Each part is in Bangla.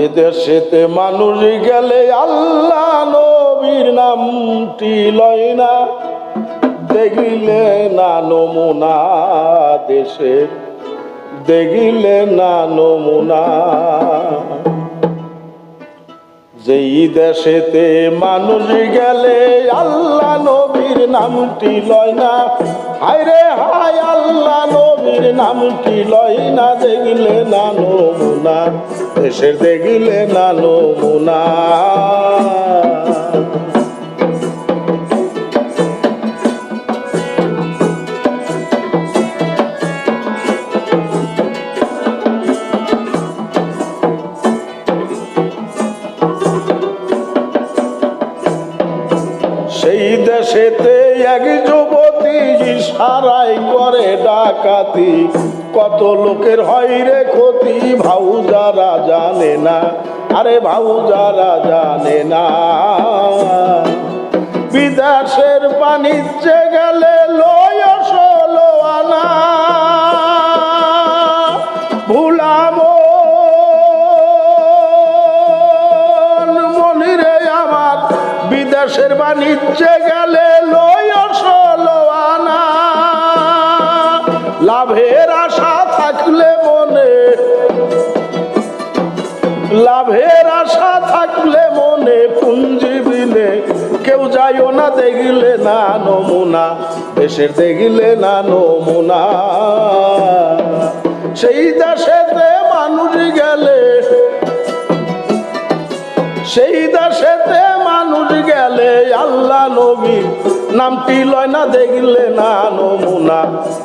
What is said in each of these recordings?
যে দেশেতে মানুষ গেলে আল্লাহ নবীর নামটি লয় না, দেখিলে না নমুনা দেশের, দেখিলে না নমুনা। যেই দেশেতে মানুষ গেলে আল্লাহ নবীর নামটি লয় না, হায় রে হায় আল্লাহ নবীর নামটি লয় না, দেখিলে না নমুনা দেশের, দেখিলে না নমুনা। সেই দেশেতে এক যুবতী ইশারায় করে ডাকাতি, কত লোকের হয় রে ক্ষতি, ভাউজারা জানে না, আরে ভাউজারা জানে না। বিদেশের বাণিজ্যে গেলে লয় 16 আনা, ভুলামো মনিরে আমার, বিদেশের বাণিজ্যে গেলে লয় 16 আনা। লাভের আশা থাকলে মনে, লাভের আশা থাকলে মনে, পুঞ্জি বিনে কেউ যাইও না, দেখিলে না নমুনা দেশের, দেখিলে না নমুনা। সেই দেশেতে মানুষ গেলে, সেই দেশেতে মানুষ গেলে আল্লাহ নবীর নামটি লয় না, দেখিলে না নমুনা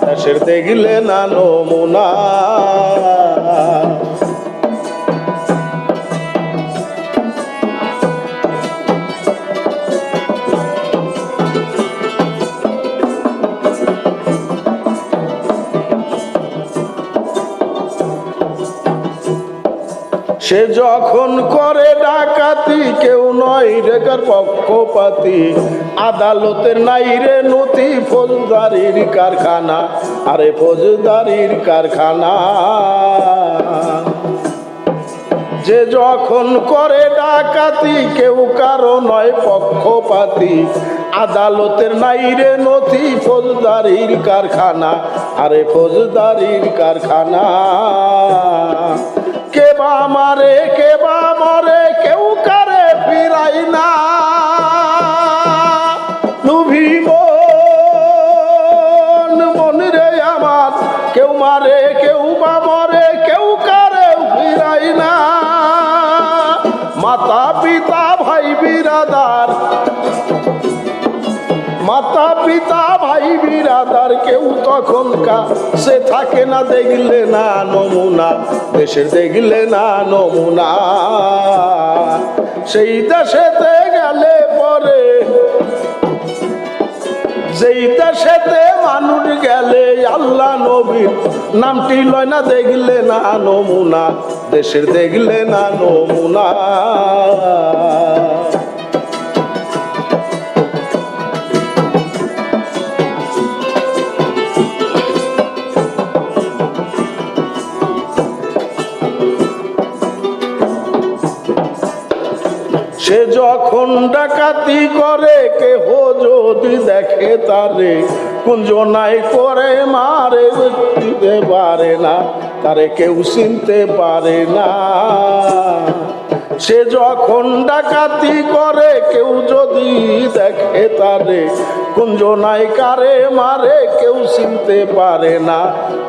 দেশের, দেখিলে না নমুনা। সে যখন করে ডাকাতি, কেউ নয় রেখার পক্ষপাতি, আদালতের নাই রে নথি, ফৌজদারির কারখানা, আরে ফৌজদারির কারখানা। যে যখন করে ডাকাতি, কেউ কারো নয় পক্ষপাতি, আদালতের নাই রে নথি, ফৌজদারির কারখানা, আরে ফৌজদারির কারখানা। কে বা মারে কে বা মরে, কেউ কারে ফিরাই না, লুভি মন রে আমার, কেউ মারে কেউ বা মরে, কেউ কারে ফিরাই না। মাতা পিতা ভাই বিরাদার, মাতা পিতা ভাই বিরাদার, কেউ তখন কাছে থাকে না, দেখিলে না নমুনা দেশের, দেখিলে না নমুনা। সেই দেশেতে গেলে পরে, যেই দেশেতে মানুষ গেলে আল্লাহ নবীর নামটি লয় না, দেখিলে না নমুনা দেশের, দেখিলে না নমুনা। সে যখন ডাকাতি করে, কেহ যদি দেখে তারে, কুঞ্জনায় করে মারে, দিতে পারে না তারে, কেউ চিনতে পারে না। সে যখন ডাকাতি করে, কেউ যদি দেখে তারে, কুঞ্জনায় কারে মারে, কেউ চিনতে পারে না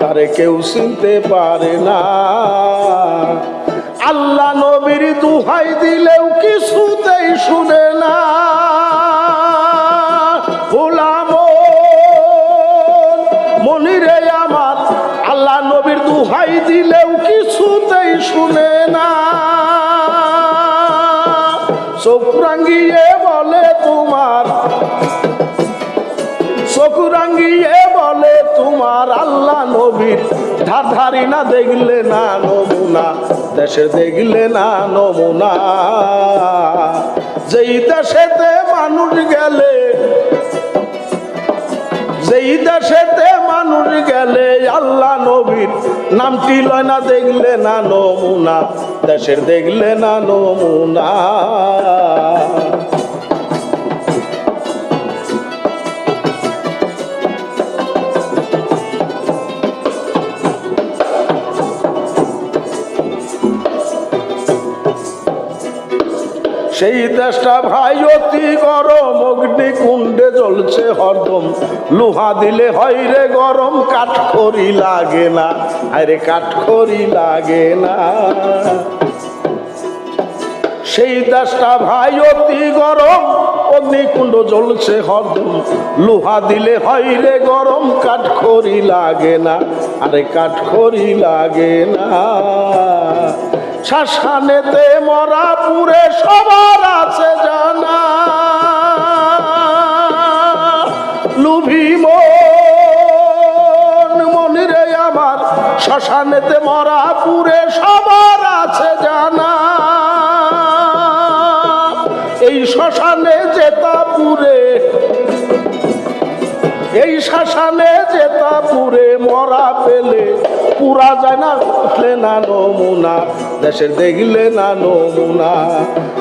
তারে, কেউ চিনতে পারে না। আল্লাহ নবীর দুহাই দিলেও কিছুতেই শুনে না, গোলাম মনিরে আমার, আল্লাহ নবীর দুহাই দিলেও কিছুতেই শুনে না। চোখ রাঙ্গিয়ে বলে তোমার, চোখ রাঙ্গিয়ে বলে তোমার, আল্লাহ নবীর ধার ধারি না, দেখিলে না নমুনা দেশের, দেখিলে না নমুনা। যেই দেশেতে মানুষ গেলে, যেই দেশেতে মানুষ গেলে আল্লাহ নবীর নামটি লয় না দেখলে না নমুনা, দেশের দেখলে না নমুনা। সেই দেশটা ভাই অতি গরম, অগ্নিকুণ্ডে জ্বলছে হরদম, লোহা দিলে হয় রে গরম, কাঠখড়ি লাগে না, আরে কাঠখড়ি লাগে না। সেই দেশটা ভাই অতি গরম, অগ্নিকুণ্ড জ্বলছে হরদম, লোহা দিলে হয় রে গরম, কাঠখড়ি লাগে না, আরে কাঠখড়ি লাগে না। শ্মশানেতে মরা পুরে সবার আছে জানা, লুভি মন রে আমার, শ্মশানেতে মরা পুরে সবার আছে জানা। এই শ্মশানে যেতা পুরে, এই শ্মশানে যেতা পুরে মরা পেলে পুরা যায় না, দেখলে না নমুনা, দেশের দেখলে না নমুনা।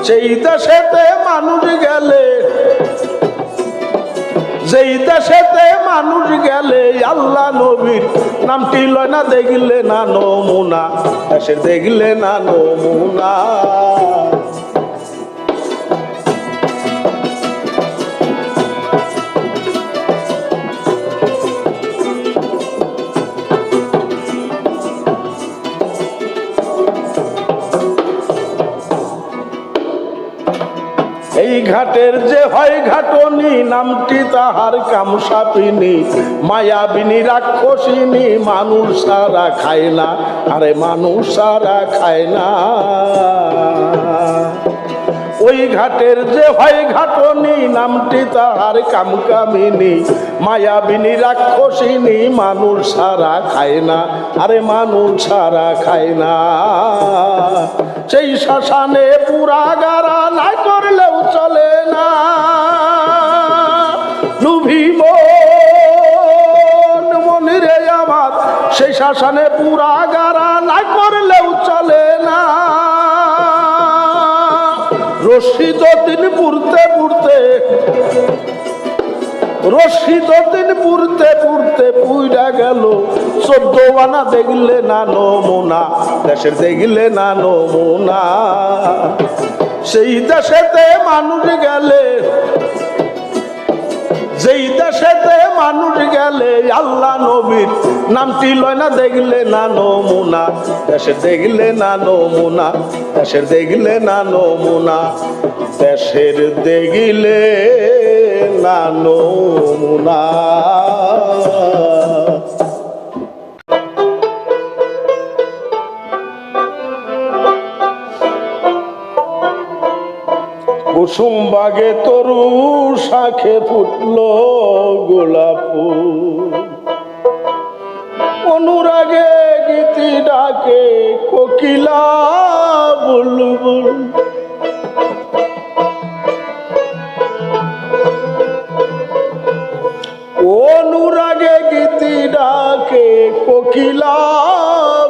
সেই দেশেতে মানুষ গেলে, যেই দেশেতে মানুষ গেলে আল্লাহ নবীর নামটি লয় না দেখলে না নমুনা, দেশের দেখলে না নমুনা। এই ঘাটের যে হয় ঘাটনি, নামটি তাহার কামসাপিনী, মায়াবিনী রাক্ষসিনী, মানুষ সারা খায় না, আরে মানুষ সারা খায় না। ওই ঘাটের যে হয় ঘাটনি, নামটি তাহার কামকামিনী, মায়াবিনী রাক্ষসিনী, মানুষ সারা খায় না, আরে মানুষ সারা খায় না। সেই শ্মশানে পুরা গারা নাই করলেও চলে না, লুভি মন রে আমার, সেই শ্মশানে পুরা গারা নাই করলেও চলে না। রশি যতদিন পুরতে পুরতে, রশি যতদিন পুরতে পুরতে পুইরা গেল, 14 আনা দেখলে না নমুনা, দেশের দেখলে না নমুনা। সেই দেশেতে মানুষ গেলে, যেই দেশেতে মানুষ গেলে আল্লাহ নবীর নামটি লয় না দেখলে না নমুনা, দেশের দেখলে না নমুনা, দেশের দেখলে না নমুনা, দেশের দেখলে না নমুনা। কুসুম বাগে তরু শাখে ফুটলো গোলাপ ফুল, অনুরাগে গীতি ডাকে কোকিলা বুলবুল। অনুরাগে গীতি ডাকে কোকিলা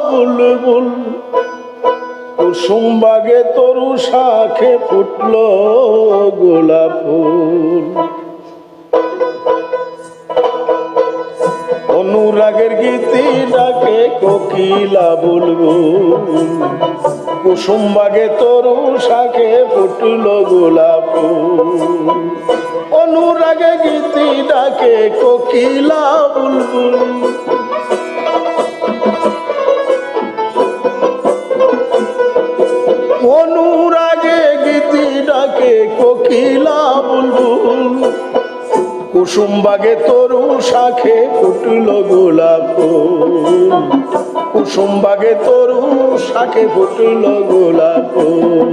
বুলবুল, কুসুম বাগে তরু শাখে ফুটলো গোলাপ ফুল। অনুরাগের গীতি ডাকে কোকিলা বুলবুল, কুসুম বাগে তরু শাখে ফুটলো গোলাপ ফুল। অনুরাগে গীতি ডাকে কোকিলা বুলবুল, অনুরাগে গীতি ডাকে কোকিলা বুলবুল, কুসুম বাগে তরু শাখে ফুটলো গোলাপ ফুল। কুসুম বাগে তরু শাখে ফুটলো গোলাপ ফুল।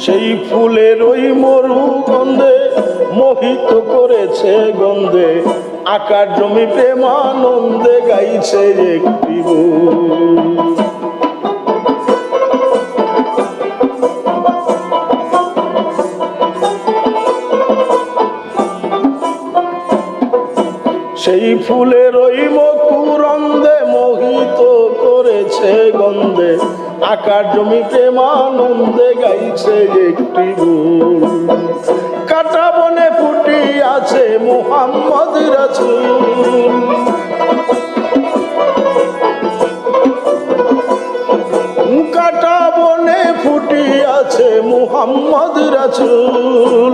সেই ফুলের ওই মরু গন্ধে মোহিত করেছে গন্ধে, আকার জমি প্রেমানন্দে গাইছে একটি বুক। সেই ফুলের ওই মকুরন্দে মোহিত করেছে গন্ধে, আকার জমি প্রেমানন্দে গাইছে একটি বুল। কাটা বনে ফুটি আছে মুহাম্মদ রাসূল, কাটা বনে ফুটি আছে মুহাম্মদ রাসূল।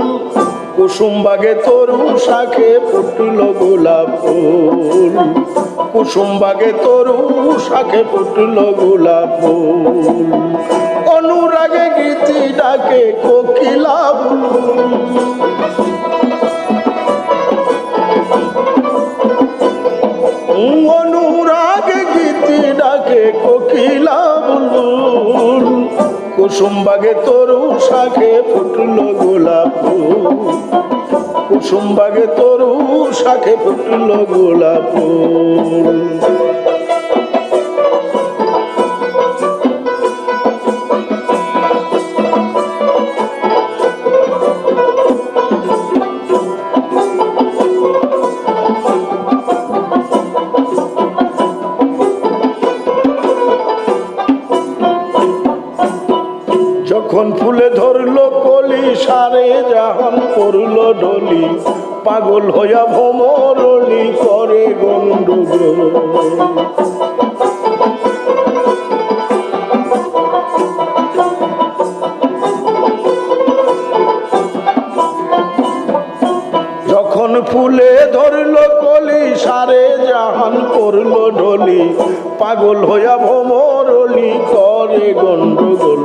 কুসুম বাগে তরু শাখে ফুটল গোলাপ ফুল, কুসুম বাগে তরু শাখে ফুটল গোলাপ ফুল। অনুরাগে গীতি ডাকে কোকিলা বুলবুল, অনুরাগে গীতি ডাকে কোকিলা বুলবুল। কুসুম বাগে তরু শাখে ফুটল গোলাপ ফুল, কুসুম বাগে তরু শাখে ফুটল গোলাপ ফুল। যখন ফুলে ধরলো কলি সারে জাহান পড়লো ডলি, পাগল হইয়া ভ্রমরলি করে গন্ডগোল। যখন ফুলে ধরলো কলি সারে জাহান পড়লো ঢলি, পাগল হইয়া ভ্রমরলি করে গন্ডগোল।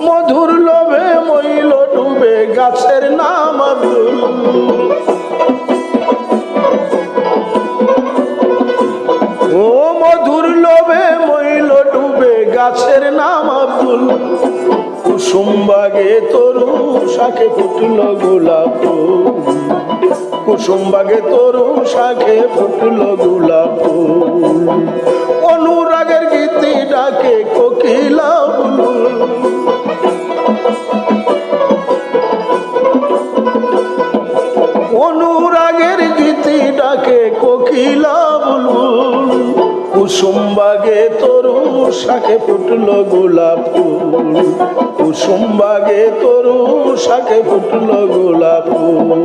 মধুর লোভে মইল ডুবে গাছের নাম আব্দুল, ও মধুর লোভে মইল ডুবে গাছের নাম আব্দুল। কুসুম বাগে তরু শাখে ফুটল গোলাপ ফুল, কুসুম বাগে তরু শাখে ফুটল গোলাপ ফুল। অনুরাগের গীতি ডাকে কোকিলা বুলবুল, অনুরাগের গীতি ডাকে কোকিলা বুলবুল। কুসুম বাগে তরু শাখে ফুটল গোলাপ ফুল, কুসুম বাগে তরু শাখে ফুটল গোলাপ ফুল।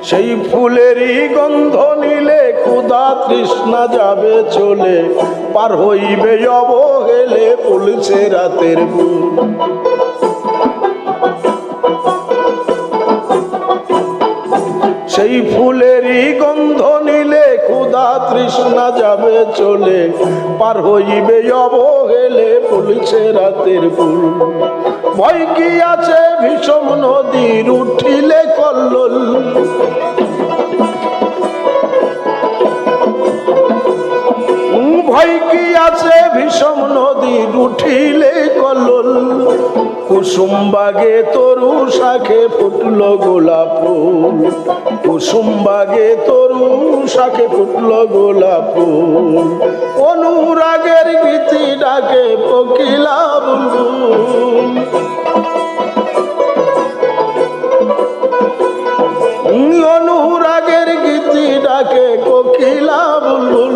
সেই ফুলেরই গন্ধ নিলে ক্ষুধা তৃষ্ণা যাবে চলে, পার হইবে অবহেলে পড়ছে রাতের বুক। সেই ফুলেরই গন্ধ নিলে ক্ষুধা তৃষ্ণা যাবে চলে, পার হইবে অবহেলে পড়ছে রাতের ফুল। ভয় কি আছে ভীষণ নদীর উঠিলে কল্লোল, ভয় কি আছে ভীষণ নদীর উঠিলে কল্লোল। কুসুম বাগে তরু শাখে ফুটল গোলাপ ফুল, কুসুম বাগে তরু শাখে ফুটল গোলাপ ফুল। অনুরাগের গীতি ডাকে কোকিলা বুলবুল, অনুরাগের গীতি ডাকে কোকিলা বুলবুল।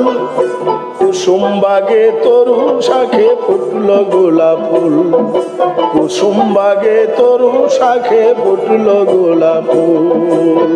কুসুম বাগে তরু শাখে ফুটল গোলাপ ফুল, কুসুম বাগে তরু শাখে ফুটল গোলাপ ফুল।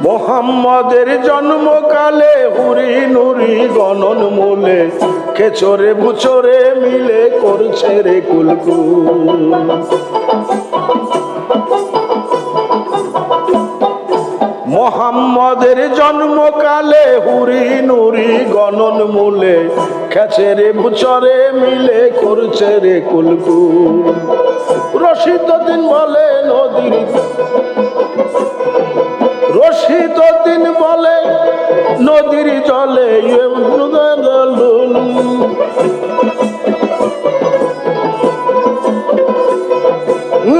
মোহাম্মদের জন্মকালে হুরি নুরি গণন মূলে খেচরে বুচরে মিলে করছে রে কুলকুল। মোহাম্মদের জন্মকালে হুরি নুরি গণন মূলে খেচরে বুচরে মিলে করছে রে কুলকুল। রশিদউদ্দিন বলে নদীর রশিদউদ্দিন বলে নদীর জলে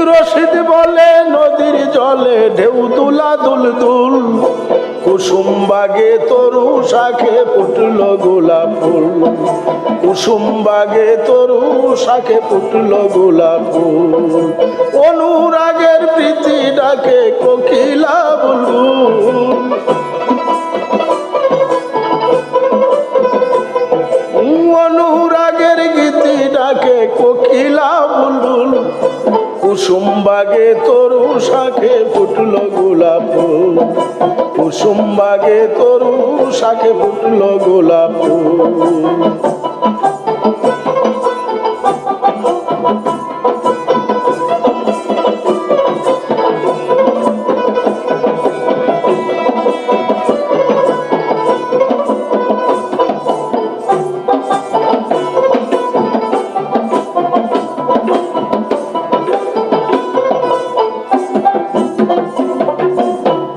রশিদ বলে নদীর জলে ঢেউ তুলা দুল দুল। কুসুম বাগে তরু শাখে ফুটল গোলাপ ফুল। কুসুম বাগে তরু শাখে ফুটল গোলাপ ফুল। অনুরাগের প্রীতি ডাকে কোকিলা বুলবুল। অনুরাগের গীতি ডাকে কোকিলা বুলবুল। কুসুম বাগে তরু শাখে ফুটল গোলাপ ফুল। কুসুম বাগে তরু শাখে ফুটল গোলাপ ফুল।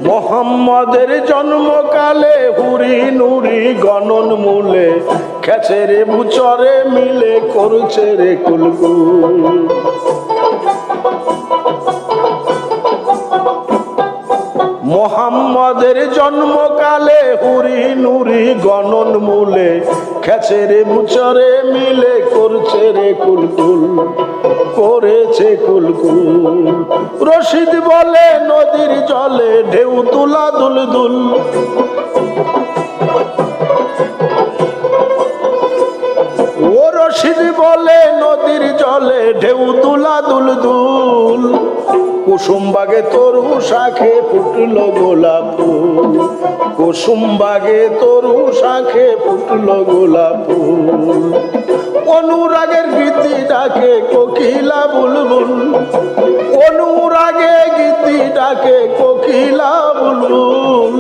মোহাম্মদের জন্মকালে হুরি নুরি গণন মূলে খেচরে বুচরে মিলে করছে রে কুলকুল। মোহাম্মদের জন্মকালে হুরি নুরি গণন মূলে খেচরে বুচরে মিলে করছে রে কুলকুল। করেছে কুলকুল। রশিদ বলে নদীর জলে ঢেউ তুলা দুল দুল। ও রশিদ বলে নদীর জলে ঢেউ তুলা দুল দুল। কুসুম বাগে তরু শাখে ফুটল গোলাপ ফুল। কুসুম বাগে তরু শাখে ফুটল গোলাপ ফুল। অনুরাগের গীতি ডাকে কোকিলা বুলবুল। অনুরাগে গীতি ডাকে কোকিলা বুলবুল।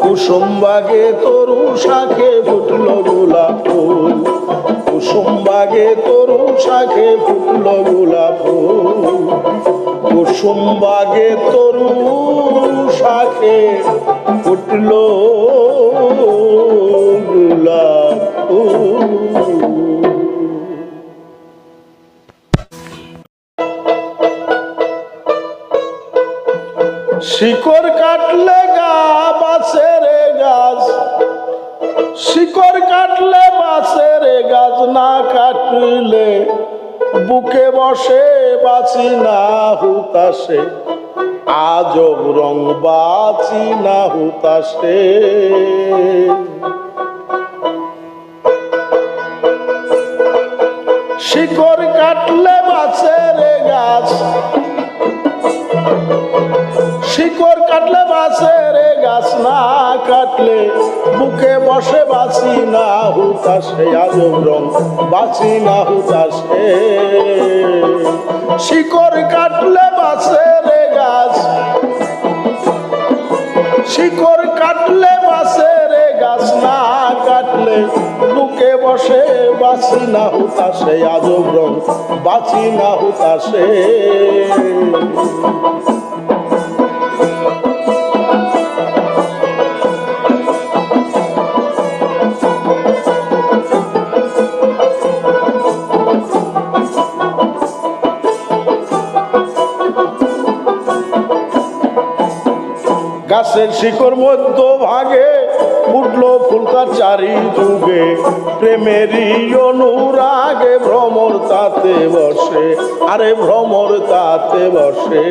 কুসুম বাগে তরু শাখে ফুটল গোলাপ ফুল। কুসুম বাগে তরু শাখে ফুটল গোলাপ ফুল। কুসুম বাগে তরু শাখে ফুটল গোলাপ ফুল। শিকড় কাটলে গা বাঁশের গাছ। শিকড় কাটলে বাঁশের গাছ না কাটলে বুকে বসে বাঁচি না হুতাশে। আজব রং বাঁচি না হুতাশে। শিকড় কাটলে বাঁশের গাছ। শিকড় কাটলে বাঁশের গাছ না কাটলে বুকে বসে বাঁচি না হুতাশে। আজব রং বাঁচি না হুতাশে। শিকড় কাটলে বাঁশের গাছ। শিকড় কাটলে বাঁশের গাছ না কাটলে বুকে বসে বাঁচি না হুতাশে। আজব রং বাঁচি না হুতাশে। গাছের শিকড় মধ্য ভাগে উঠলো ফুলকার চারি যুগে। প্রেমেরই অনুরাগে ভ্রমর তাতে বসে। আরে ভ্রমর তাতে বসে।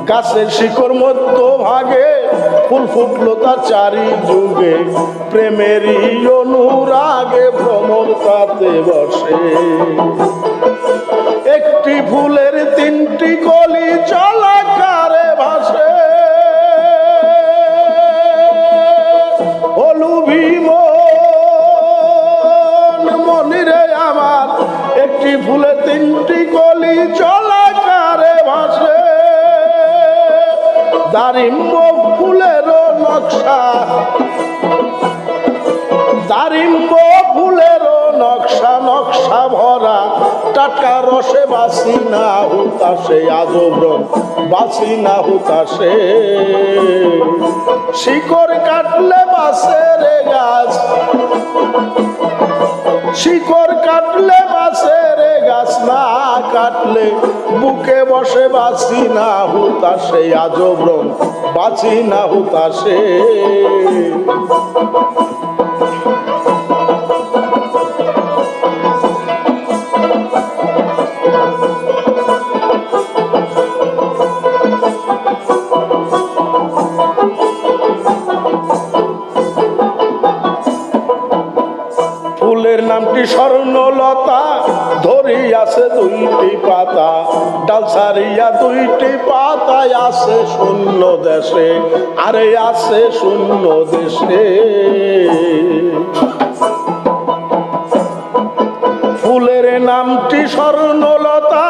গাছের শিকড় মধ্য ভাগে ফুল ফুটলো তার চারি যুগে। প্রেমেরই অনুরাগে ভ্রমর তাতে বসে। একটি ফুলের তিনটি কলি চলাকারে ভাসে। ফুলে তিনটি কলি চলাকারে ভাসে, দারিম্ব ফুলেরও নকশা, দারিম্ব ফুলেরও নকশা নকশা ভরা, টাটকা রসে বাসি না হুতাশে, আজব রং বাসি না হুতাশে। শিকড় কাটলে বাসে রে গাছ, শিকড় কাটলে বাসে রে গাছ, না কাটলে বুকে বসে বাসি না হুতাশে, আজব রং বাসি না হুতাশে। ফুলের নামটি স্বর্ণলতা, ধরিয়াছে দুইটি পাতা, ডাল ছাড়িয়া দুইটি পাতায় আছে শূন্য দেশে, আরে আছে শূন্য দেশে। ফুলের নামটি স্বর্ণলতা,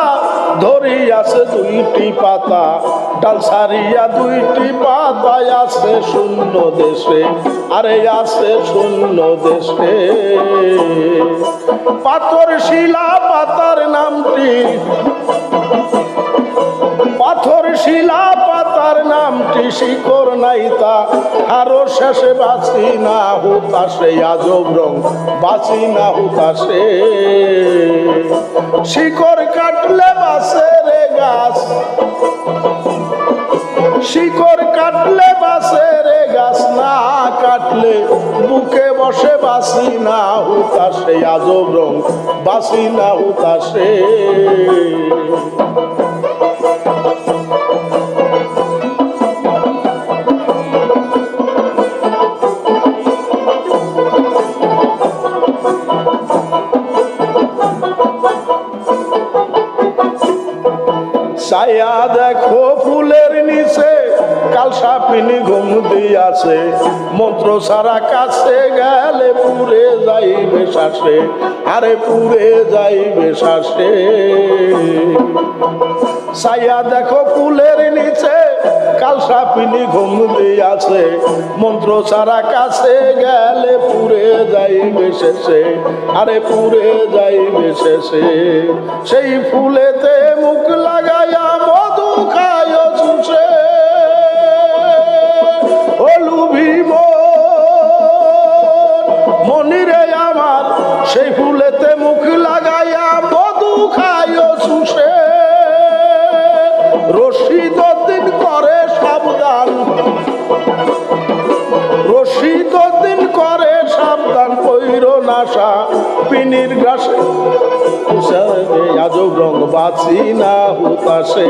ধরিয়াছে দুইটি পাতা, ডাল ছাড়িয়া দুইটি পাতায় আছে শূন্য দেশে, আরে আছে শূন্য দেশে। পাথর শিলা পাতার নামটি, পাথর শিলা পাতার নামটি, শিকড় নাইতা আরো শেষে বাঁচি না হুতাশে, আজব রং বাঁচি না হুতাশে। শিকড় কাটলে বাসে রে গাছ, শিকড় কাটলে বাসে রে গাছ, না কাটলে বুকে বসে বাসি না হুতাশে, আজব রং বাসি না হুতাশে। ছায়া দেখো ফুলের নিচে, কাল সাপিনী ঘুম দিয়াছে, মন্ত্র সারা কাছে গেলে পুরে যাইবে শ্বাসে, আরে পুরে যাইবে শ্বাসে। ছায়া দেখো ফুলের নিচে, কাল সাপিনী ঘুম দিয়াছে, মন্ত্র সারা কাছে গেলে পুরে যাইবে শেষে, আরে পুরে যাইবে শেষে। সেই ফুলেতে মুখ লাগাইয়া মধু খায় চুষে, মনিরে আমার সেই ফুলেতে মুখ লাগাইয়া মধু খায় চুষে। রশিদ দিন করে সাবধান, রশিদ দিন করে সাবধান, কইরো নাশা পিনির গ্রাসে, আজব রং বাঁচি না হুতাশে।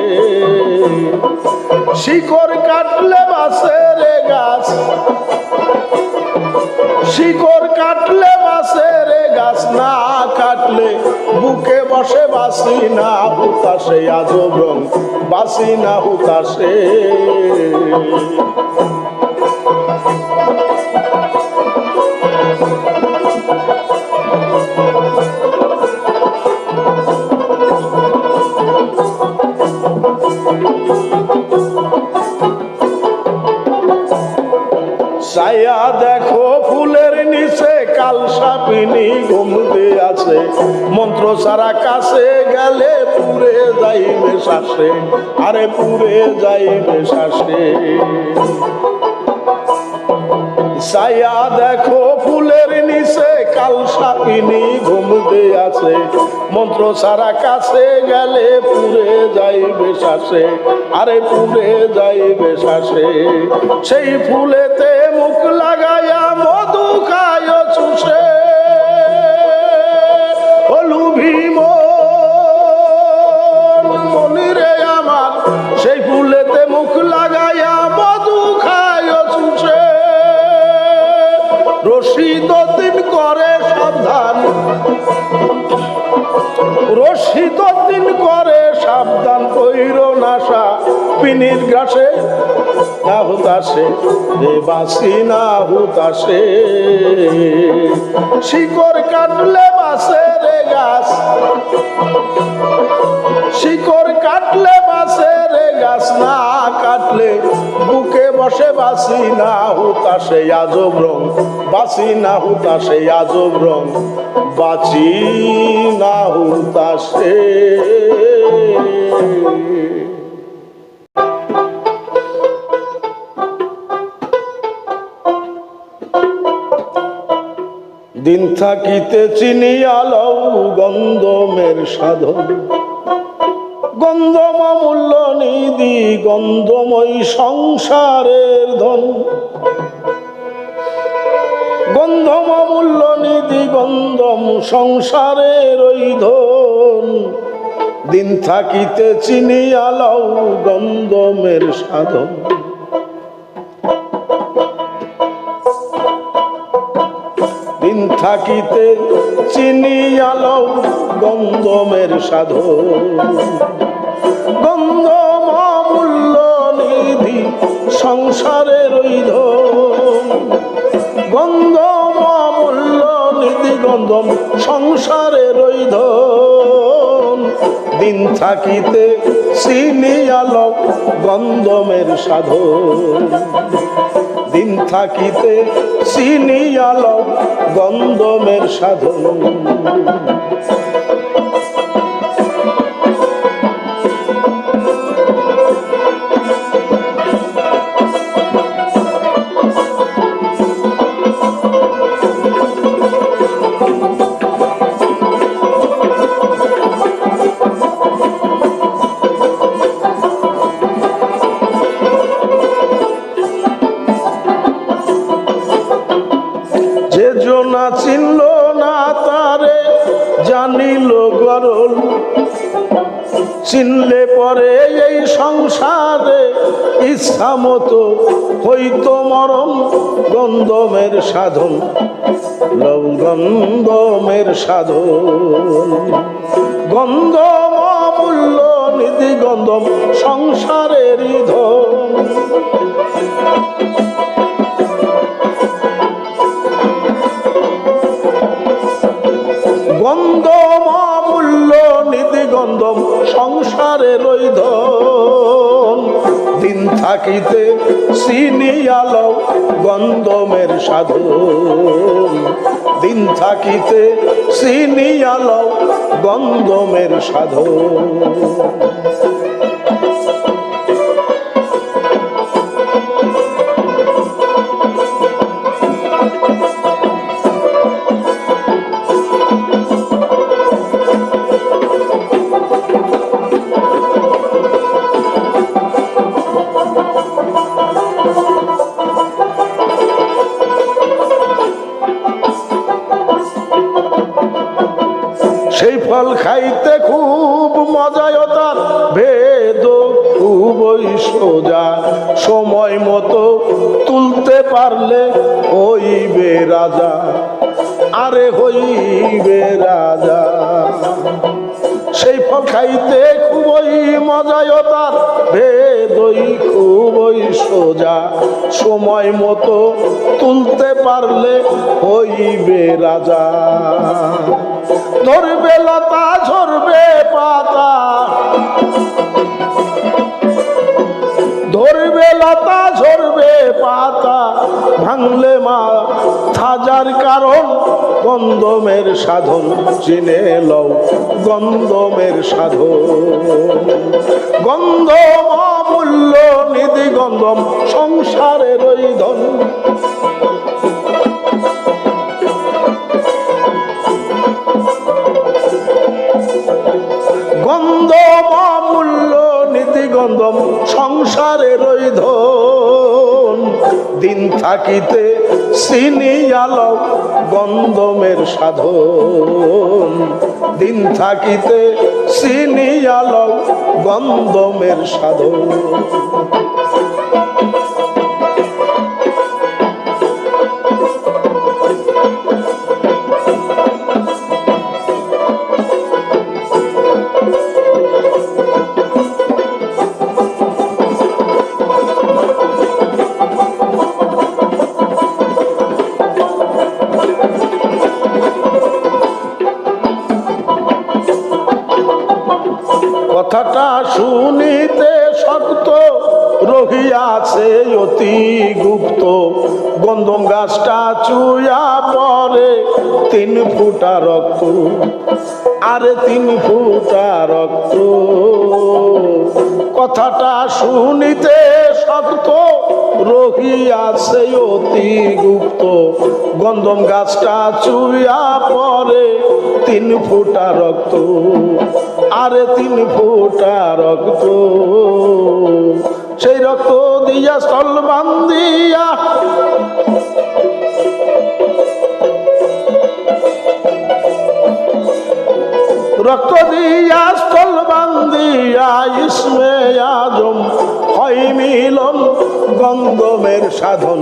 শিকড় কাটলে বাসে রে গাছ, শিকড় কাটলে বাসে রে গাছ, না কাটলে বুকে বসে বাসি না হুতাশে, আজব রং বাসি না হুতাশে। ছায়া দেখো ফুলের নিচে, কাল সাপিনী ঘুম দিয়াছে, মন্ত্র সারা কাছে গেলে পুরে যাইবে শ্বাসে, আরে পুরে যাইবে শ্বাসে। ছায়া দেখো ফুলের নিচে, কাল সাপিনী ঘুম দিয়াছে, মন্ত্র সারা কাছে গেলে পুরে যাইবে শ্বাসে, আরে পুরে যাইবে শ্বাসে। সেই ফুলেতে মুখ লাগাইয়া মধু খায় চুষে, মনিরে আমার সেই ফুলেতে মুখ লাগাইয়া মধু খায় চুষে। রশিদ দিন করে সাবধান, রশিদ দিন করে সাবধান, কইরো নাশা পিনির গ্রাসে, না হুতাশে রে বাসি না হুতাশে। শিকড় কাটলে বাসে রে গাছ, বাসি না হুতাশে আজব রং, বাসি না হুতাশে আজব রং, বাঁচি না হুতাশে। দিন থাকিতে চিনিয়া লও গন্ধমের সাধন, গন্ধম অমূল্য নিধি গন্ধময়ী সংসারের ধন, গন্ধম অমূল্য নিধি গন্ধম সংসারের ওই ধন। দিন থাকিতে চিনিয়া লও গন্ধমের সাধন, দিন থাকিতে চিনিয়া লও গন্ধমের সাধন, গন্ধম অমূল্য নিধি সংসারের ওই ধন, গন্ধম অমূল্য নিধি গন্ধম সংসারের ওই ধন। দিন থাকিতে চিনিয়া লও গন্ধমের সাধন, দিন থাকিতে চিনিয়া লও গন্ধমের সাধন। যে জনা চিনল না তারে জানিল গরল, চিনলে পরে এই সংসারে ইচ্ছা মতো হইতো মরণ। গন্ধমের সাধন লও গন্ধমের সাধন, গন্ধম অমূল্য নিধি গন্ধম সংসারের ধন, গন্ধম অমূল্য নিধি গন্ধম সংসারের ওই ধন। দিন থাকিতে চিনিয়া লও গন্ধমের সাধন, দিন থাকিতে চিনিয়া লও গন্ধমের সাধন। সেই ফল খাইতে খুব মজায় তার ভেদ খুবই সোজা, সময় মতো তুলতে পারলে হইবে রাজা, আরে হইবে রাজা। সেই ফল খাইতে খুবই মজায় তার ভেদই খুবই সোজা, সময় মতো তুলতে পারলে হইবে রাজা। ধরবে লতা ঝরবে পাতা, ধরবে লতা ঝরবে পাতা, ভাঙলে মা থাজার কারণ। গন্ধমের সাধন চিনে লও গন্ধমের সাধন, গন্ধম অমূল্য নিধি গন্ধম সংসারের ওই ধন, গন্ধম অমূল্য নিধি গন্ধম সংসারের ওই ধন। দিন থাকিতে চিনিয়া লও গন্ধমের সাধন, দিন থাকিতে চিনিয়া লও গন্ধমের সাধন। কথাটা শুনিতে শক্ত রহিয়াছে অতি গুপ্ত, গন্ধম গাছটা চুয়া পরে 3 ফুটা রক্ত, আরে 3 ফুটা রক্ত। কথাটা শুনিতে শক্ত, রহিয়াছে অতি গুপ্ত, গন্ধম গাছটা চুয়া পরে 3 ফুটা রক্ত, আরে 3 ফুটা রক্ত। সেই রক্ত দিয়া স্থল বান্ধিয়া রক্ত দিয়া স্থল বান্ধিয়া ইসমে আজম হয় মিলন, গন্ধমের সাধন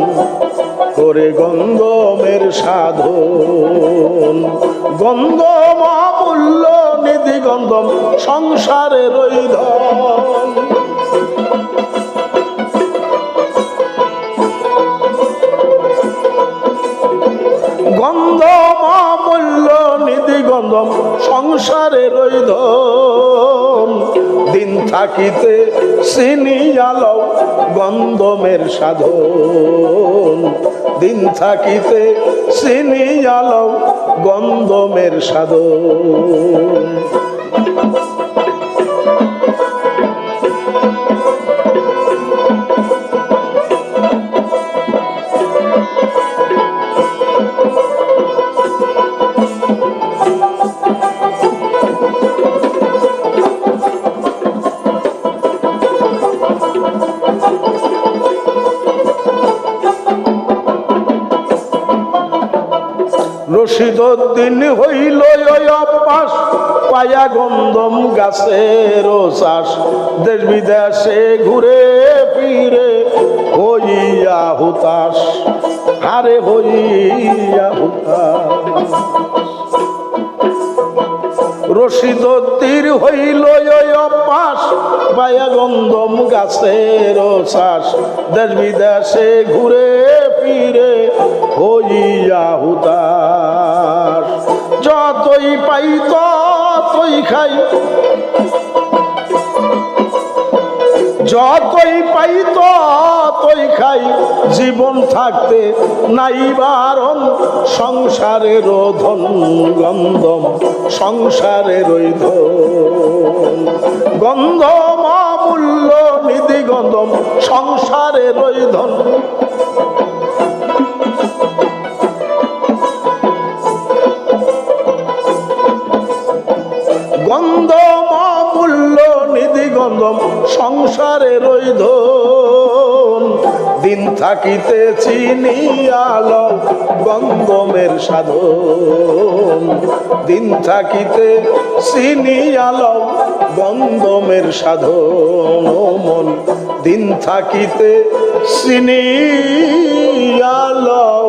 করে গন্ধমের সাধন। গন্ধম অমূল্য নিধি, গন্ধম সংসারের ধন। গন্ধম অমূল্য নিধি, গন্ধম সংসারের ধন। দিন থাকিতে চিনিয়া লও গন্ধমের সাধন, দিন থাকিতে চিনিয়া লও গন্ধমের সাধন। রশিদউদ্দিন হইল অভ্যাস, পায়া গন্ধম গাছের চাষ। দেশ বিদেশে ঘুরে ফিরে হইয়া হুতাশ, আরে হইয়া হুতাশ। রশিদউদ্দিন হইল অভ্যাস, পায়া গন্ধম গাছের চাষ। দেশ বিদেশে ঘুরে ফিরে হইয়া হুতাশ। যতই পাই ততই খাই, যতই পাই ততই খাই, জীবন থাকতে নাই বারণ, সংসারের ধন। গন্ধম সংসারের ধন। গন্ধম অমূল্য নিধি, গন্ধম সংসারের ধন। গন্ধম অমূল্য নিধি, গন্ধম সংসারের ধন। দিন থাকিতে চিনিয়া লও গন্ধমের সাধন, দিন থাকিতে চিনিয়া লও গন্ধমের সাধন। মন দিন থাকিতে চিনিয়া লও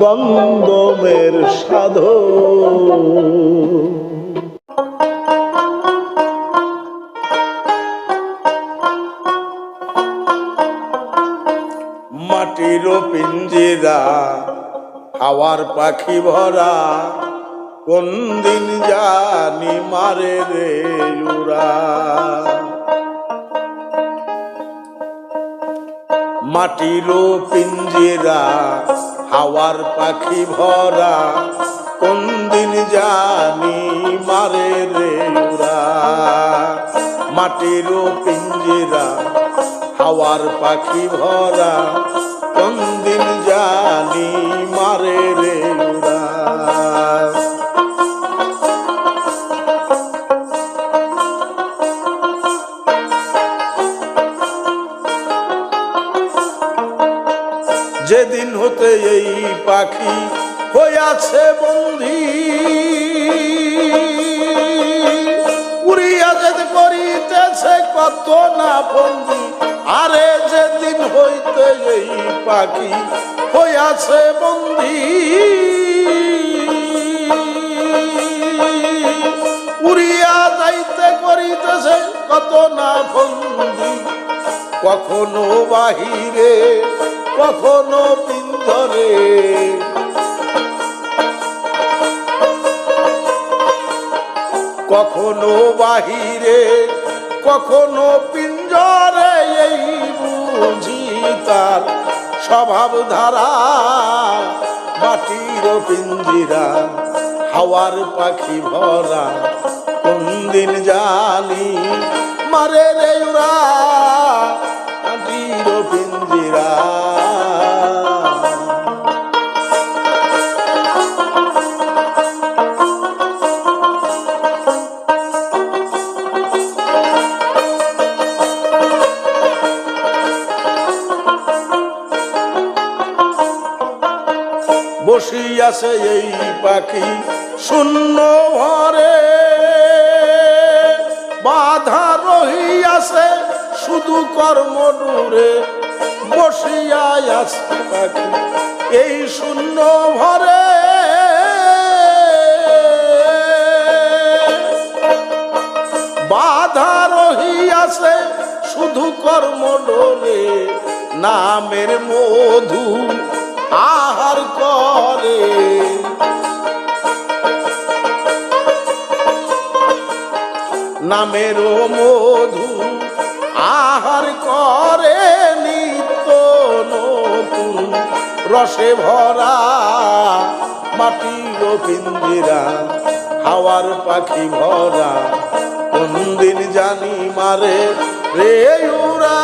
গন্ধমের সাধন। মাটির পিঞ্জিরা হাওয়ার পাখি ভরা, কোন দিন জানি মারে রে উড়া। মাটির পিঞ্জিরা হাওয়ার পাখি ভরা, কোন দিন জানি মারে রে উড়া। মাটির পিঞ্জিরা হাওয়ার পাখি ভরা, কোন দিন জানি মারে রে উড়া। যেদিন হতে এই পাখি হইয়াছে বন্দী, উড়িয়া যেতে করিতেছে কত না বন্দী। আরে যেদিন হইতে এই পাখি হইয়াছে বন্দী, উড়িয়া যাইতে করিতেছে কত না বন্দী। কখনো বাহিরে কখনো পিঞ্জরে, কখনো বাহিরে কখনো পিঞ্জরে। এই বুঝি তার স্বভাব ধারা মাটির পিঞ্জিরা হাওয়ার পাখি ভরা কোন দিন জানি মারে রে উরা মাটির পিঞ্জিরা বসিয়াছে এই পাখি শূন্য ঘরে বাধা রহিয়াছে শুধু কর্ম দূরে বসিয়াছে পাখি এই শূন্য ঘরে বাধা রহিয়াছে শুধু কর্ম দূরে নামের মধু আহার করে নামের মধু আহার করে নিত্য নতুন রসে ভরা মাটির পিঞ্জিরা হাওয়ার পাখি ভরা কোন দিন জানি মারে রে উরা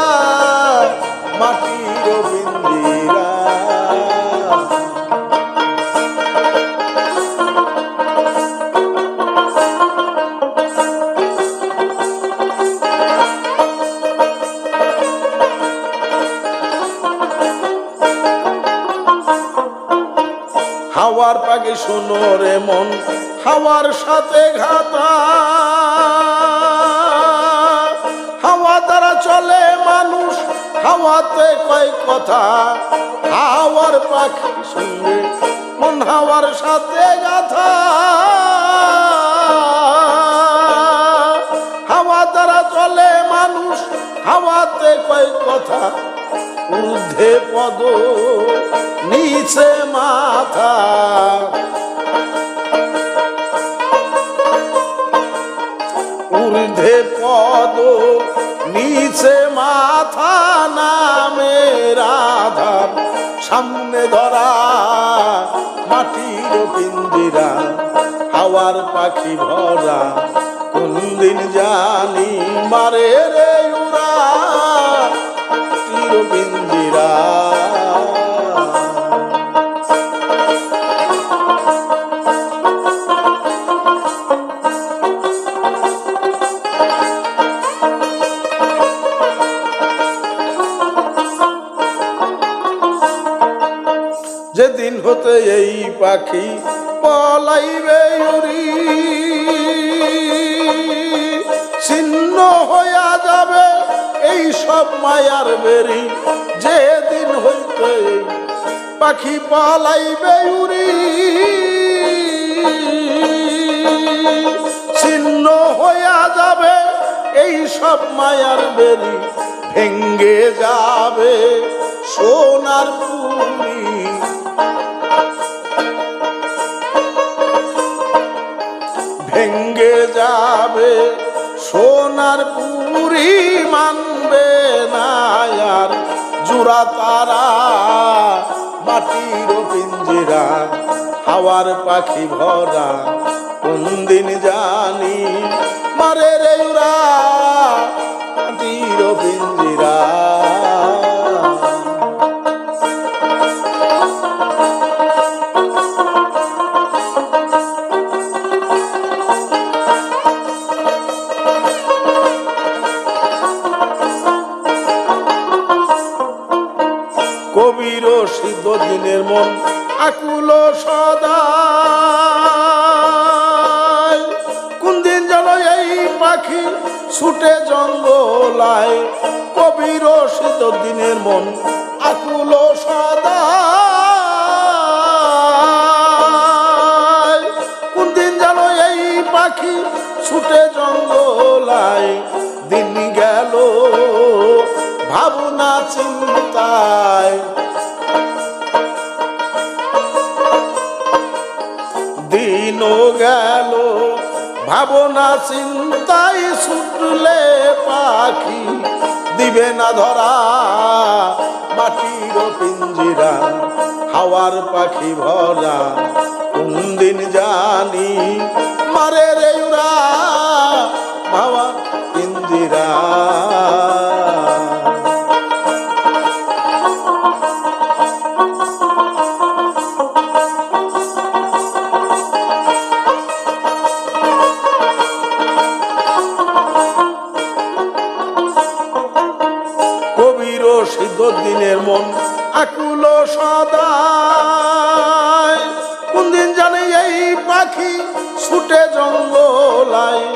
মাটির পিঞ্জিরা হাওয়ার পাখি শোনো রে মন হাওয়ার সাথে ঘাতা হাওয়া দ্বারা চলে মানুষ হাওয়াতে কয় কথা হাওয়ার পাখি শুনবে মন হাওয়ার সাথে গাথা হাওয়া দ্বারা চলে মানুষ হাওয়াতে কয় কথা ঊর্ধ্বে পদ নিচে মাথা ঊর্ধ্বে পদ নিচে মাথা নামের আধার সামনে ধরা মাটির পিঞ্জিরা হাওয়ার পাখি ভরা কোন দিন জানি মারে রে উরা মাটির পিঞ্জিরা যেদিন হতে এই পাখি পলাইবে উড়ি ছিন্ন হইয়া যাবে এই সব মায়ার বেরি যেদিন হইতে পাখি পলাইবে উড়ি ছিন্ন হইয়া যাবে এই সব মায়ার বেরি ভেঙ্গে যাবে সোনার পুরি ভেঙ্গে যাবে সোনার পুরি মানবে না আর জোড়া তারা মাটির পিঞ্জিরা হাওয়ার পাখি ভরা কোন দিন জানি মারে রে উরা মাটির পিঞ্জিরা কবির সিদ্ধ দিনের মন আকুল সদা কোন দিন যেন এই পাখি ছুটে জঙ্গলায় কবির সিদ্ধ দিনের মন আকুল সদা কোন দিন যেন এই পাখি ছুটে জঙ্গলায় দিন গেল ভাবনা চিন্তায় দিন গেল ভাবনা চিন্তায় ছুটলে পাখি দিবে না ধরা মাটির পিঞ্জিরা হাওয়ার পাখি ভরা কোন দিন জানি মারে রে উরা ভাবা পিঞ্জিরা দিনের মন আকুল সদায় কোন দিন জানে এই পাখি ছুটে জঙ্গলায়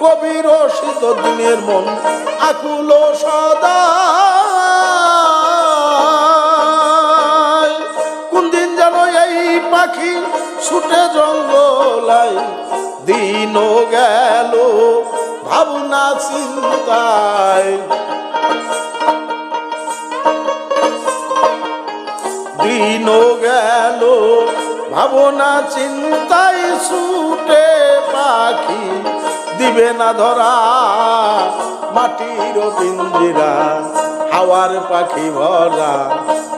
কবির শীত দিনের মন আকুল সদায় কোন দিন জানো এই পাখি ছুটে জঙ্গলায় দিন গেল ভাবনা চিন্তায় দিন গেল ভাবনা চিন্তায় ছুটে পাখি দিবে না ধরা মাটির পিঞ্জিরা হাওয়ার পাখি ভরা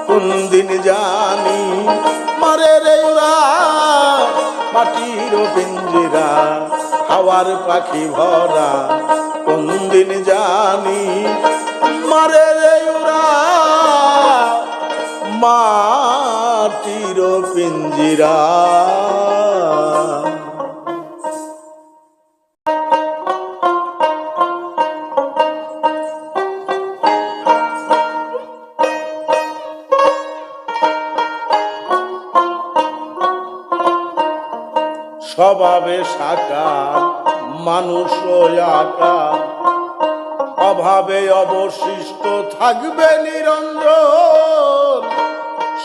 কোন দিন জানি মারে রে উরা মাটির পিঞ্জিরা হাওয়ার পাখি ভরা কোন দিন জানি মারে রে উরা মাটির পিঞ্জিরা স্বভাবে সাকার মানুষ আকার অভাবে অবশিষ্ট থাকবে নিরঞ্জন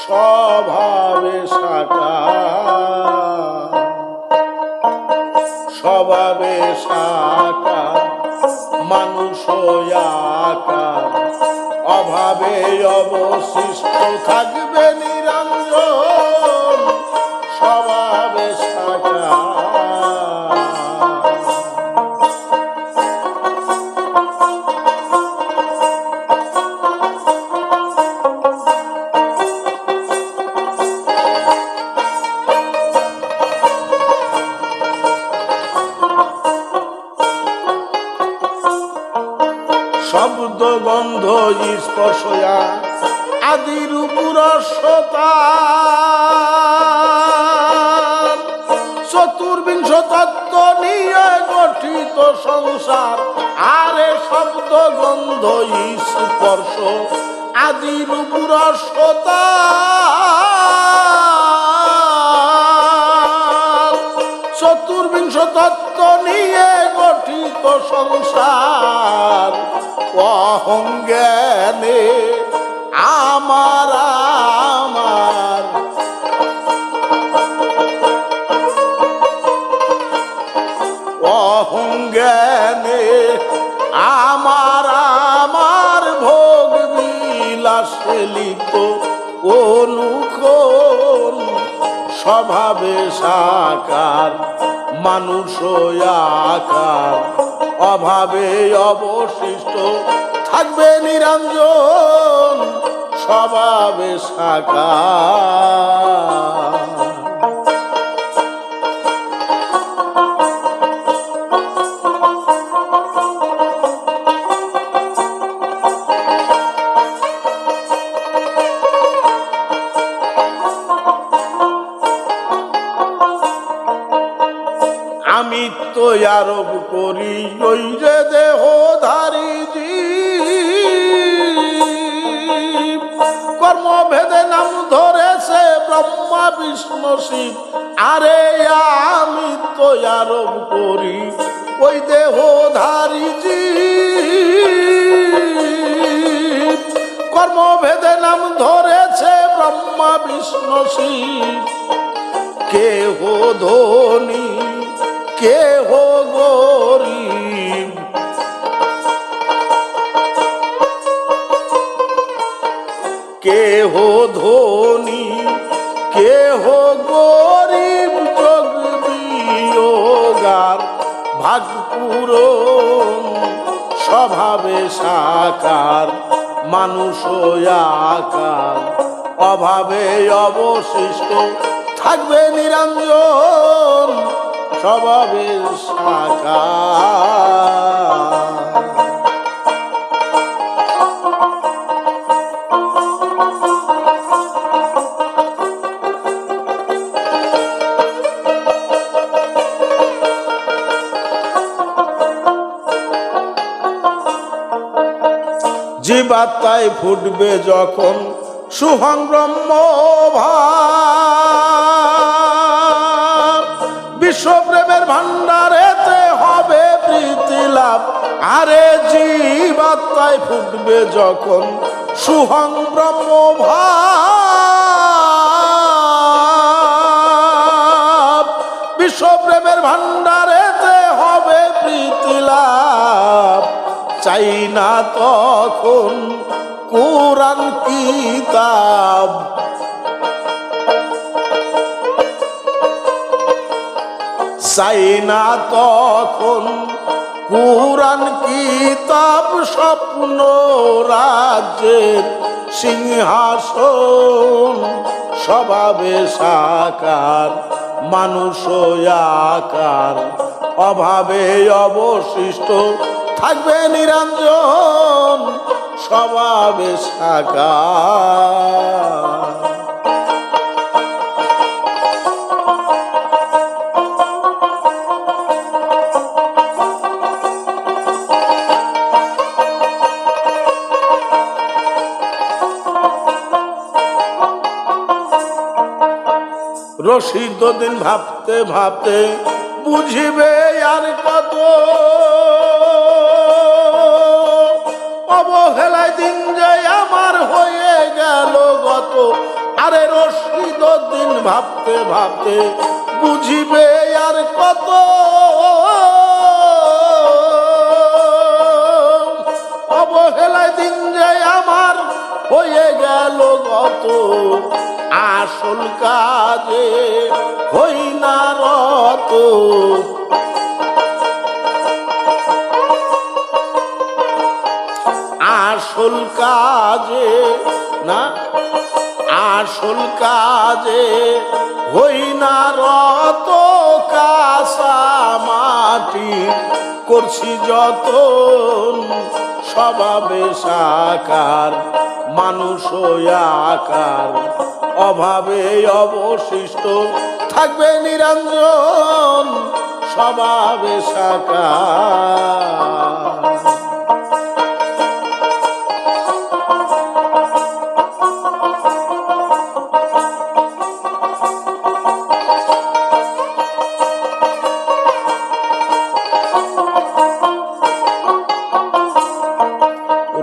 স্বভাবে সাকার স্বভাবে সাকার মানুষ আকার অভাবে অবশিষ্ট থাকবে নিরঞ্জন স্বভাবে সাকার শব্দ গন্ধ স্পর্শয়া আদির পুরস্বতার চতুর্বিংশ তত্ত্ব নিয়ে গঠিত সংসার আরে শব্দ গন্ধ স্পর্শ আদির পুরস্বতার চতুর্বিংশ তত্ত্ব নিয়ে গঠিত সংসার অহংজ্ঞানে আমার আমার অহংজ্ঞানে আমার আমার ভোগ বিলাসে লিপ্ত অনুক্ষণ স্বভাবে সাকার মানুষ আকার অভাবে অবশিষ্ট থাকবে নিরঞ্জন স্বভাবে সাকার আমি তো আরোপ করি ওই যে দেহধারী জীব কর্মভেদে নাম ধরেছে ব্রহ্মা বিষ্ণু শিব আরে আমি তো আরোপ করি ওই দেহধারী জীব কর্মভেদে নাম ধরেছে ব্রহ্মা বিষ্ণু শিব কেহ ধনী কেহ গরিব কেহ ধনী কেহ গরিব যোগ বিয়োগার ভাগ পূরণ স্বভাবে সাকার মানুষ আকার অভাবে অবশিষ্ট থাকবে নিরঞ্জন স্বভাবে সাকার। জীবাত্মায় ফুটবে যখন সুহং ব্রহ্ম ভাব বিশ্বপ্রেমের ভান্ডারেতে হবে প্রীতি লাভ। আরে জীবাত্মায় ফুটবে যখন সুহং ব্রহ্ম ভাব বিশ্বপ্রেমের ভান্ডারেতে হবে প্রীতি লাভ। চাই না তখন কোরআন কিতাব চাই না তখন কোরআন কিতাব স্বপ্ন রাজ্যের সিংহাসন স্বভাবে সাকার মানুষ আকার অভাবে অবশিষ্ট থাকবে নিরঞ্জন স্বভাবে সাকার। রশিদ দিন ভাবতে ভাবতে বুঝিবে আর কত অবহেলায় দিন যে আমার হয়ে গেল গত। আরে রশিদ দিন ভাবতে ভাবতে বুঝিবে আর কত অবহেলায় দিন যে আমার হয়ে গেল গত। আসল কাজে হই না রত আসল কাজে না আসল কাজে হই না রত। কাঁচা মাটি করছি যতন স্বভাবে সাকার মানুষ আকার অভাবে অবশিষ্ট থাকবে নিরঞ্জন স্বভাবে সাকার।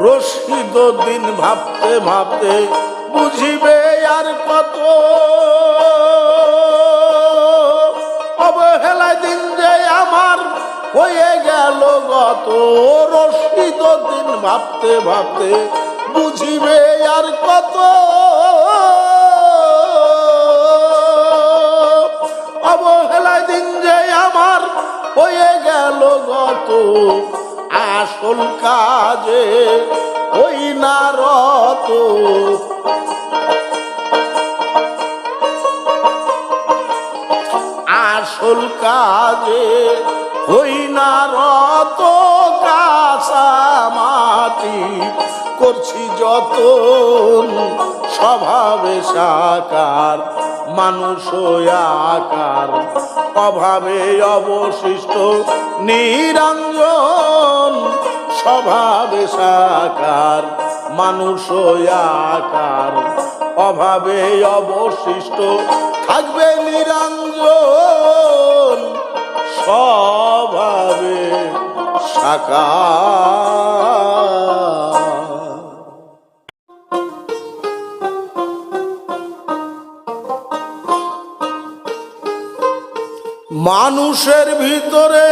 রশিদ দিন ভাবতে ভাবতে বুঝিবে আর কত অবহেলায় দিন যে আমার হয়ে গেল গত। রশিদ দিন ভাবতে ভাবতে বুঝিবে আর কত অবহেলায় দিন যে আমার হয়ে গেল গত। আসল কাজে হই না রত আসল কাজে হই না রত। কাঁচা মাটি করছি যতন স্বভাবে সাকার মানুষ আকার অভাবে অবশিষ্ট নিরঞ্জন স্বভাবে সাকার মানুষ আকার অভাবে অবশিষ্ট থাকবে নিরঞ্জন স্বভাবে সাকার। মানুষের ভিতরে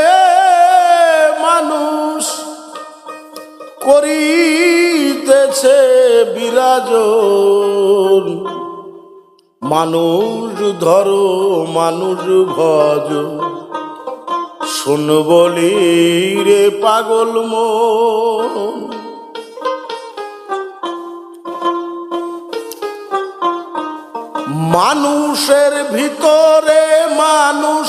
মানুষ করিতেছে বিরাজন। মানুষ ধরো মানুষ ভজ শোন বলি রে পাগল মন। মানুষের ভিতরে মানুষ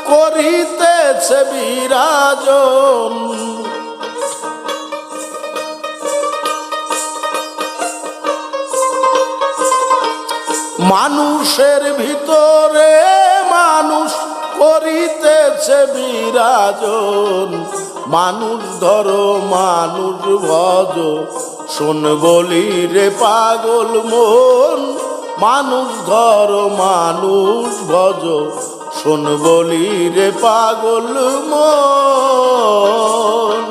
করিতেছে বিরাজন, মানুষের ভিতরে মানুষ করিতেছে বিরাজন। মানুষ ধরো মানুষ ভজ, শোন বলি রে পাগল মন। মানুষ ধরো মানুষ ভজ, শোন বলি রে পাগল মন।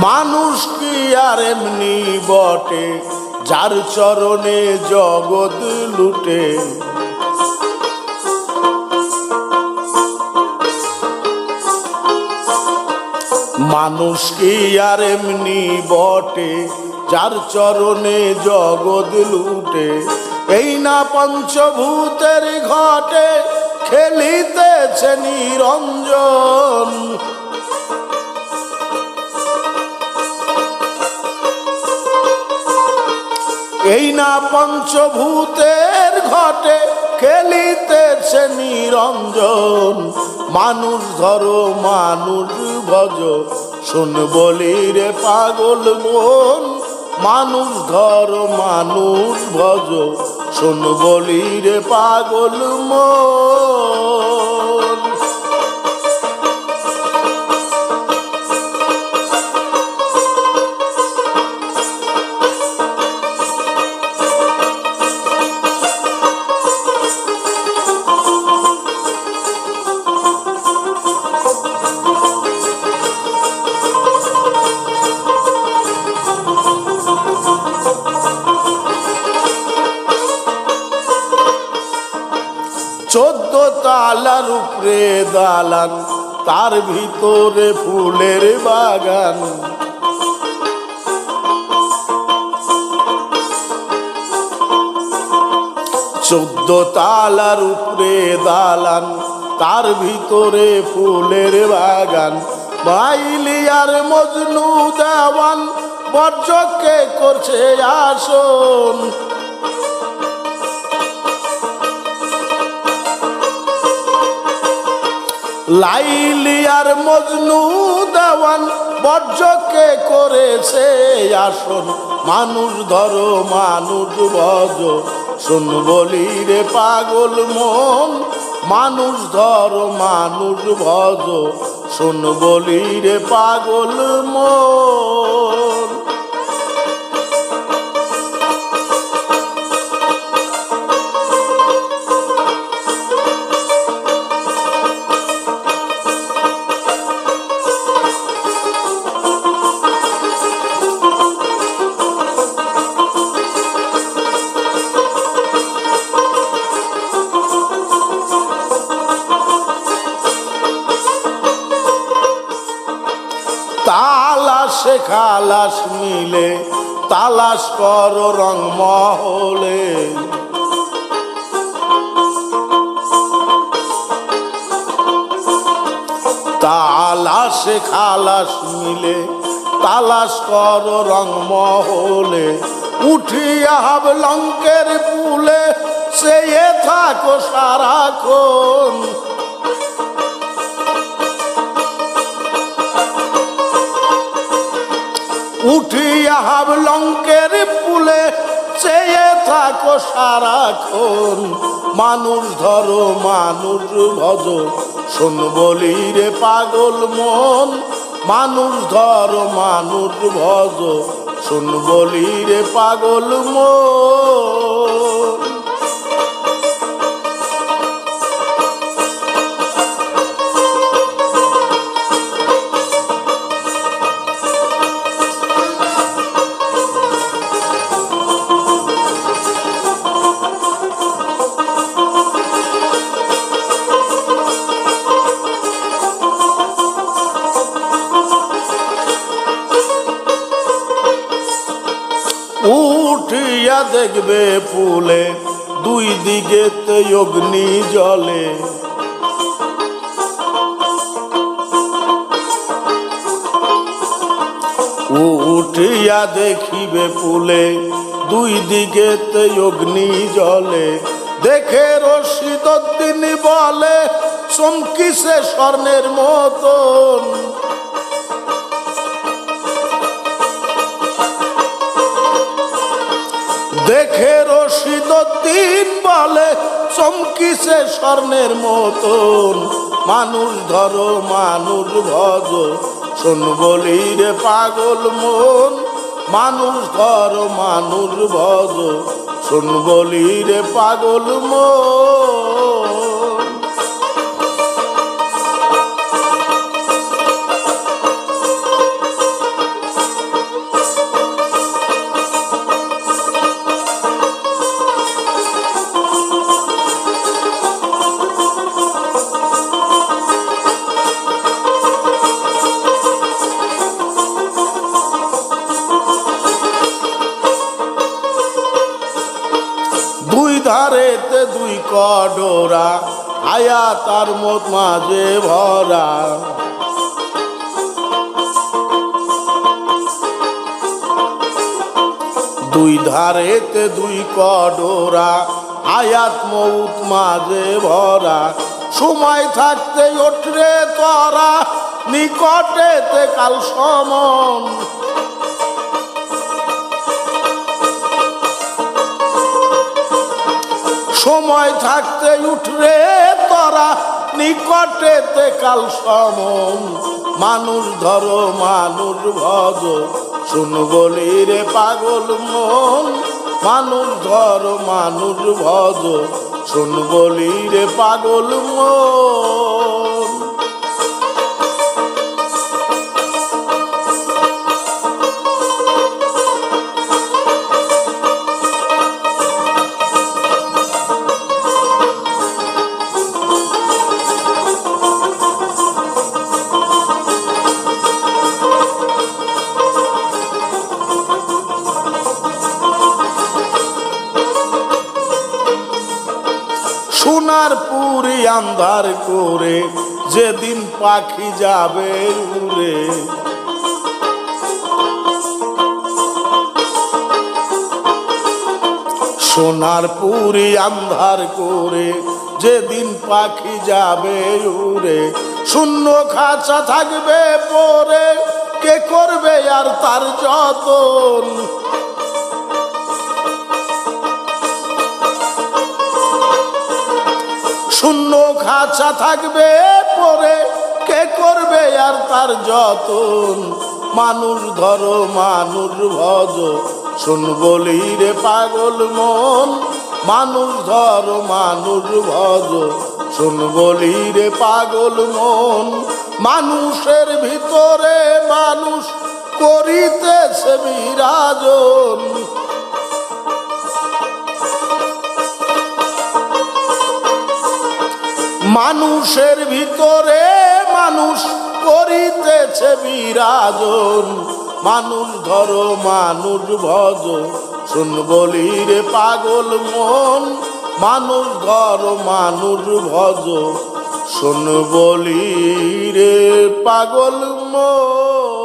মানুষ কি আর এমনি বটে, যার চরণে জগৎ লুটে। মানুষ কি আর এমনি বটে, যার চরণে জগৎ লুটে। এই না পঞ্চভূতের ঘটে খেলিতেছে নিরঞ্জন। এই না পঞ্চভূতের ঘটে খেলিতেছে নিরঞ্জন। মানুষ ধরো মানুষ ভজ, শোন বলি রে পাগল মন। মানুষ ধরো মানুষ ভজ, শোন বলি রে পাগল মন। চোদ্দ তালার উপরে দালান, তার ভিতরে ফুলের বাগান। চোদ্দ তালার উপরে দালান, তার ভিতরে ফুলের বাগান। মাইলি আর মজনু দেওয়ান বজ্রকে করছে আসন। লাইলি আর মজনু দেওয়ান বজ্রকে করেছে আসন। মানুষ ধরো মানুষ ভজ, শোন বলি রে পাগল মন। মানুষ ধরো মানুষ ভজ, শোন বলি রে পাগল মন। তালাশে খালাস মিলে তালাশ করো রং মহলে। তালাশে খালাস মিলে তালাশ করো রং মহলে। উঠিয়া হাব লঙ্কের পুলে চেয়ে থাকো সারাক্ষণ। উঠিয়া হাব লঙ্কের পুলে চেয়ে থাকো সারাক্ষণ। মানুষ ধরো মানুষ ভজ, শোন বলি রে পাগল মন। মানুষ ধরো মানুষ ভজ, শোন বলি রে পাগল মন। উঠিয়া দেখবে ফুলে দুই দিকেতে অগ্নি জ্বলে। উঠিয়া দেখিবে ফুলে দুই দিকেতে অগ্নি জ্বলে। দেখে রশিদউদ্দিন বলে চমকিছে স্বর্ণের মতন। দেখে রশিদউদ্দিন বলে চমকিছে স্বর্ণের মতন। মানুষ ধরো মানুষ ভজ শোন বলি রে পাগল মন। মানুষ ধরো মানুষ ভজ শোন বলি রে পাগল মন। দুই ধারেতে দুই কডোরা হায়াত আর মত মাঝে ভরা। দুই ধারেতে দুই কডোরা হায়াত মৌত মাঝে ভরা। সময় থাকতে ওঠরে তরা নিকটেতে কাল সমন। সময় থাকতে উঠরে তরা নিকটেতে কাল সমন। মানুষ ধরো মানুষ ভজ শুন বলি রে পাগল মন। মানুষ ধরো মানুষ ভজ শুন বলি রে পাগল মন। সোনার পুরি আন্ধার করে যেদিন পাখি যাবে উড়ে। সোনার পুরি আন্ধার করে যেদিন পাখি যাবে উড়ে। শূন্য খাঁচা থাকবে পরে কে করবে আর তার যতন। শূন্য খাঁচা থাকবে পরে কে করবে আর তার যতন। মানুষ ধরো মানুষ ভজ শুন বলি রে পাগল মন। মানুষ ধরো মানুষ ভজ শুন বলি রে পাগল মন। মানুষের ভিতরে মানুষ করিতেছে বিরাজন। মানুষের ভিতরে মানুষ করিতেছে বিরাজন। মানুষ ধরো মানুষ ভজ শুন বলি রে পাগল মন। মানুষ ধরো মানুষ ভজ শুন বলি রে পাগল মন।